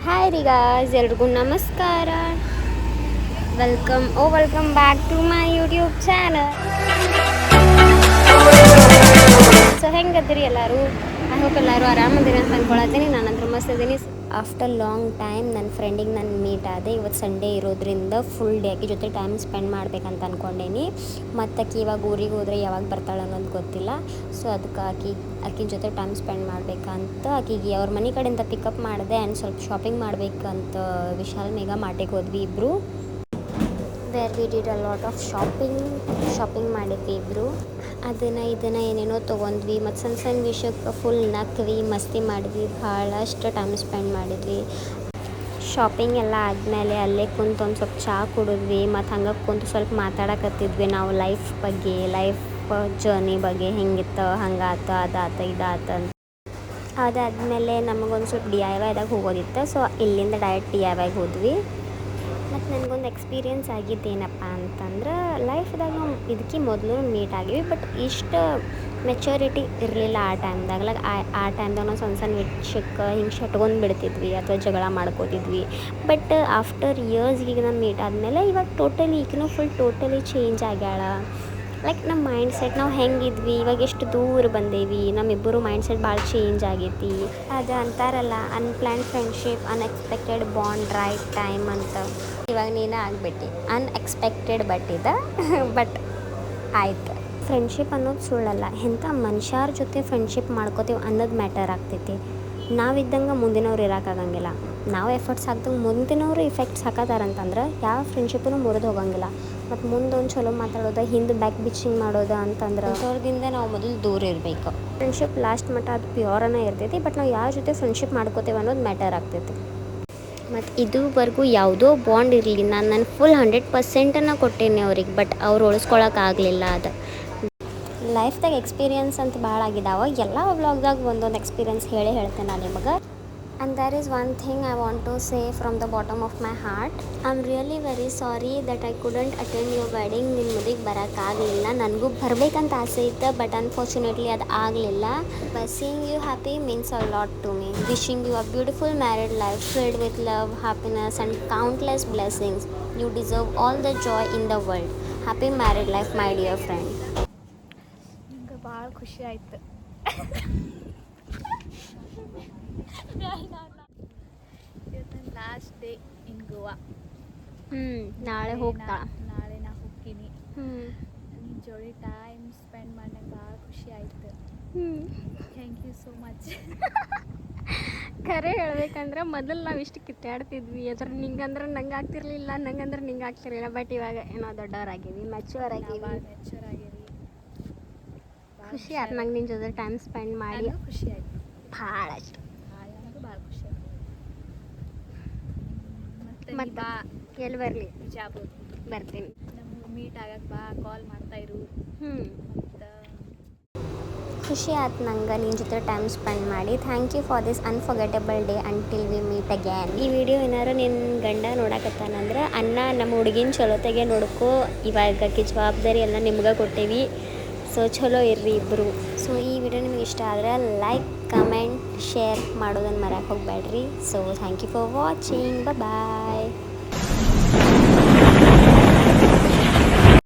Hi ರೀ guys, ಎಲ್ರಿಗೂ ನಮಸ್ಕಾರ. Welcome back to my YouTube channel. So ಹೆಂಗದ್ರಿ ಎಲ್ಲರೂ? ಐ ಹೋಪ್ ಎಲ್ಲರೂ ಆರಾಮದಿರಿ ಅಂತ ಅನ್ಕೊಳತ್ತೀನಿ. ನಾನಂದ್ರೆ ಮಸ್ತ್ ಇದ್ದೀನಿ. ಆಫ್ಟರ್ ಲಾಂಗ್ ಟೈಮ್ ನನ್ನ ಫ್ರೆಂಡಿಗೆ ನಾನು ಮೀಟ್ ಆದೆ. ಇವತ್ತು ಸಂಡೇ ಇರೋದ್ರಿಂದ ಫುಲ್ ಡೇ ಆಕಿ ಜೊತೆ ಟೈಮ್ ಸ್ಪೆಂಡ್ ಮಾಡ್ಬೇಕಂತ ಅಂದ್ಕೊಂಡೇನಿ. ಮತ್ತು ಆಕಿ ಇವಾಗ ಊರಿಗೆ ಹೋದರೆ ಯಾವಾಗ ಬರ್ತಾಳೆ ಅನ್ನೋದು ಗೊತ್ತಿಲ್ಲ. ಸೊ ಅದಕ್ಕೆ ಆಕಿನ ಜೊತೆ ಟೈಮ್ ಸ್ಪೆಂಡ್ ಮಾಡ್ಬೇಕಂತ ಆಕಿಗೆ ಅವ್ರ ಮನೆ ಕಡೆಯಿಂದ ಪಿಕಪ್ ಮಾಡಿದೆ. ಆ್ಯಂಡ್ ಸ್ವಲ್ಪ ಶಾಪಿಂಗ್ ಮಾಡ್ಬೇಕಂತ ವಿಶಾಲ್ ಮೇಘಾ ಮಾರ್ಟಿಗೆ ಹೋದ್ವಿ ಇಬ್ಬರು. Where we did a lot of shopping ಮಾಡಿದ್ವಿ ಇಬ್ಬರು. ಇದನ್ನು ಏನೇನೋ ತೊಗೊಂಡ್ವಿ ಮತ್ತು ಸಣ್ಣ ವಿಷಯಕ್ಕೆ ಫುಲ್ ನಕ್ವಿ, ಮಸ್ತಿ ಮಾಡಿದ್ವಿ, ಭಾಳಷ್ಟು ಟೈಮ್ ಸ್ಪೆಂಡ್ ಮಾಡಿದ್ವಿ. ಶಾಪಿಂಗ್ ಎಲ್ಲ ಆದಮೇಲೆ ಅಲ್ಲೇ ಕುಂತು ಒಂದು ಸ್ವಲ್ಪ ಚಹಾ ಕುಡಿದ್ವಿ. ಮತ್ತು ಹಂಗೆ ಕುಂತು ಸ್ವಲ್ಪ ಮಾತಾಡಕತ್ತಿದ್ವಿ ನಾವು ಲೈಫ್ ಬಗ್ಗೆ, ಲೈಫ್ ಜರ್ನಿ ಬಗ್ಗೆ, ಹೆಂಗಿತ್ತು, ಹಂಗಾತ, ಅದಾತ, ಇದಾತ ಅಂತ. ಅದಾದಮೇಲೆ ನಮಗೊಂದು ಸ್ವಲ್ಪ DIYದಾಗ ಹೋಗೋದಿತ್ತು. ಸೊ ಇಲ್ಲಿಂದ ಡೈರೆಕ್ಟ್ DIYಗೆ ಹೋದ್ವಿ. ಮತ್ತು ನನಗೊಂದು ಎಕ್ಸ್ಪೀರಿಯೆನ್ಸ್ ಆಗಿದ್ದೇನಪ್ಪ ಅಂತಂದ್ರೆ, ಲೈಫ್ದಾಗ ನಾವು ಇದಕ್ಕೆ ಮೊದಲು ಮೀಟ್ ಆಗಿವಿ, ಬಟ್ ಇಷ್ಟು ಮೆಚ್ಯೂರಿಟಿ ಇರಲಿಲ್ಲ ಆ ಟೈಮ್ದಾಗ. ಆ ಟೈಮ್ದಾಗ ನಾವು ಸಣ್ಣ ವಿಷಯಕ್ಕೆ ಹಿಂಗೆ ಶಟ್ಕೊಂಡು ಬಿಡ್ತಿದ್ವಿ ಅಥವಾ ಜಗಳ ಮಾಡ್ಕೋತಿದ್ವಿ. ಬಟ್ ಆಫ್ಟರ್ ಇಯರ್ಸ್ ಈಗ ನಾನು ಮೀಟ್ ಆದಮೇಲೆ ಇವಾಗ ಈಗಿನೂ ಫುಲ್ ಟೋಟಲಿ ಚೇಂಜ್ ಆಗ್ಯಾಳ. ಲೈಕ್ ನಮ್ಮ ಮೈಂಡ್ ಸೆಟ್ ನಾವು ಹೆಂಗಿದ್ವಿ ಇವಾಗ ಎಷ್ಟು ದೂರ ಬಂದೇವಿ. ನಮ್ಮಿಬ್ಬರು ಮೈಂಡ್ ಸೆಟ್ ಭಾಳ ಚೇಂಜ್ ಆಗೈತಿ. ಅದು ಅಂತಾರಲ್ಲ, unplanned friendship, unexpected bond, right time ಅಂತ. ಇವಾಗ ನೀನೇ ಆಗಿಬಿಟ್ಟು ಅನ್ಎಕ್ಸ್ಪೆಕ್ಟೆಡ್ ಬಟ್ ಆಯ್ತು. ಫ್ರೆಂಡ್ಶಿಪ್ ಅನ್ನೋದು ಸುಳ್ಳಲ್ಲ. ಎಂಥ ಮನುಷ್ಯರ ಜೊತೆ ಫ್ರೆಂಡ್ಶಿಪ್ ಮಾಡ್ಕೋತೀವಿ ಅನ್ನೋದು ಮ್ಯಾಟರ್ ಆಗ್ತೈತಿ. ನಾವಿದ್ದಂಗೆ ಮುಂದಿನವ್ರು ಇರೋಕ್ಕಾಗಂಗಿಲ್ಲ. ನಾವು ಎಫರ್ಟ್ಸ್ ಹಾಕ್ದಂಗೆ ಮುಂದಿನವರು ಇಫೆಕ್ಟ್ಸ್ ಹಾಕತ್ತಾರಂತಂದ್ರೆ ಯಾವ ಫ್ರೆಂಡ್ಶಿಪ್ಪನ್ನು ಮುರಿದು ಹೋಗಂಗಿಲ್ಲ. ಮತ್ತು ಮುಂದೊಂದು ಚಲೋ ಮಾತಾಡೋದು, ಹಿಂದೆ ಬ್ಯಾಕ್ ಬಿಚ್ಚಿಂಗ್ ಮಾಡೋದು ಅಂತಂದ್ರೆ ಅಂಥವ್ರದಿಂದ ನಾವು ಮೊದಲು ದೂರ ಇರಬೇಕು. ಫ್ರೆಂಡ್ಶಿಪ್ ಲಾಸ್ಟ್ ಮಟ್ಟ ಅದು ಪ್ಯೂರನೇ ಇರ್ತೈತಿ. ಬಟ್ ನಾವು ಯಾರ ಜೊತೆ ಫ್ರೆಂಡ್ಶಿಪ್ ಮಾಡ್ಕೋತೇವೆ ಅನ್ನೋದು ಮ್ಯಾಟರ್ ಆಗ್ತೈತಿ. ಮತ್ತು ಇದುವರೆಗೂ ಯಾವುದೋ ಬಾಂಡ್ ಇರಲಿ, ನಾನು ಫುಲ್ 100% ಕೊಟ್ಟೇನೆ ಅವ್ರಿಗೆ. ಬಟ್ ಅವ್ರು ಉಳಿಸ್ಕೊಳಕ್ಕಾಗಲಿಲ್ಲ. ಅದು ಲೈಫ್ದಾಗ ಎಕ್ಸ್ಪೀರಿಯನ್ಸ್ ಅಂತ ಭಾಳ ಆಗಿದ್ದಾವೆ. ಎಲ್ಲ ವ್ಲಾಗ್ದಾಗ ಒಂದೊಂದು ಎಕ್ಸ್ಪೀರಿಯನ್ಸ್ ಹೇಳ್ತೇನೆ ನಾನು ನಿಮಗೆ. And there is one thing I want to say from the bottom of my heart. I'm really very sorry that I couldn't attend your wedding. ನಿಮ್ಮ ಮದುವೆಗೆ ಬರೋಕ್ಕಾಗಲಿಲ್ಲ. ನನಗೂ ಬರಬೇಕಂತ ಆಸೆ ಇತ್ತು, ಬಟ್ ಅನ್ಫಾರ್ಚುನೇಟ್ಲಿ ಅದು ಆಗಲಿಲ್ಲ. But seeing you happy means a lot to me. Wishing you a beautiful married life filled with love, happiness and countless blessings. You deserve all the joy in the world. Happy married life, my dear friend. ನಂಗೆ ಭಾಳ ಖುಷಿ ಆಯ್ತು. ಇವತ್ತು last day in Goa. ನಾಳೆ ಹೋಗ್ತಾ ನಾಳೆ ನಾ ಹೋಗ್ತೀನಿ. ನಿನ್ನ ಜೋಡಿ ಟೈಮ್ ಸ್ಪೆಂಡ್ ಮಾಡಿ ನಂಗೆ ಭಾಳ ಖುಷಿ ಆಯ್ತು. Thank you so much. ಖರೆ ಹೇಳ್ಬೇಕಂದ್ರೆ ಮೊದಲು ನಾವು ಇಷ್ಟು ಕಿತ್ತಾಡ್ತಿದ್ವಿ. ಅದ್ರ ನಿಂಗಂದ್ರೆ ನಂಗೆ ಆಗ್ತಿರ್ಲಿಲ್ಲ, ನಂಗಂದ್ರೆ ನಿಂಗೆ ಆಗ್ತಿರ್ಲಿಲ್ಲ. ಬಟ್ ಇವಾಗ ಏನೋ ದೊಡ್ಡವರಾಗೀವಿ, ಮೆಚ್ಯೂರ್ ಆಗೀವಿ. ಭಾಳ ಮೆಚ್ಯೂರ್ ಆಗೀವಿ. ಖುಷಿ ಆಯ್ತು ನಂಗೆ ನಿನ್ನ ಜೊತೆ ಟೈಮ್ ಸ್ಪೆಂಡ್ ಮಾಡಿ. ಖುಷಿ ಆಯ್ತು ಭಾಳಷ್ಟು. ನನಗೂ ಭಾಳ ಖುಷಿ ಆಯ್ತು. ಮತ್ತು ಎಲ್ಲಿ ಬರಲಿ? ಬಿಜಾಪುರ ಬರ್ತೀನಿ. ನಮ್ಗೆ ಮೀಟ್ ಆಗಕ್ಕೆ ಬಾ, ಕಾಲ್ ಮಾಡ್ತಾಯಿರು. ಮತ್ತು ಖುಷಿ ಆಯ್ತು ನಂಗೆ ನಿನ್ನ ಜೊತೆ ಟೈಮ್ ಸ್ಪೆಂಡ್ ಮಾಡಿ. Thank you for this unforgettable day until we meet again. ಈ ವಿಡಿಯೋ ಏನಾರು ನಿನ್ನ ಗಂಡ ನೋಡಕತ್ತಾನಂದ್ರೆ, ಅಣ್ಣ ನಮ್ಮ ಹುಡುಗಿನ ಚಲೋತೆಗೆ ನೋಡ್ಕೋ, ಇವಾಗ ಜವಾಬ್ದಾರಿ ಎಲ್ಲ ನಿಮ್ಗೆ ಕೊಟ್ಟೇವಿ. ಸೊ ಚಲೋ ಇರ್ರಿ ಇಬ್ಬರು. ಸೊ ಈ ವಿಡಿಯೋ ನಿಮ್ಗೆ ಇಷ್ಟ ಆದರೆ ಲೈಕ್, ಕಮೆಂಟ್, ಶೇರ್ ಮಾಡೋದನ್ನು ಮರೆಯೋಕೆ ಹೋಗಬೇಡ್ರಿ. So thank you for watching. Bye.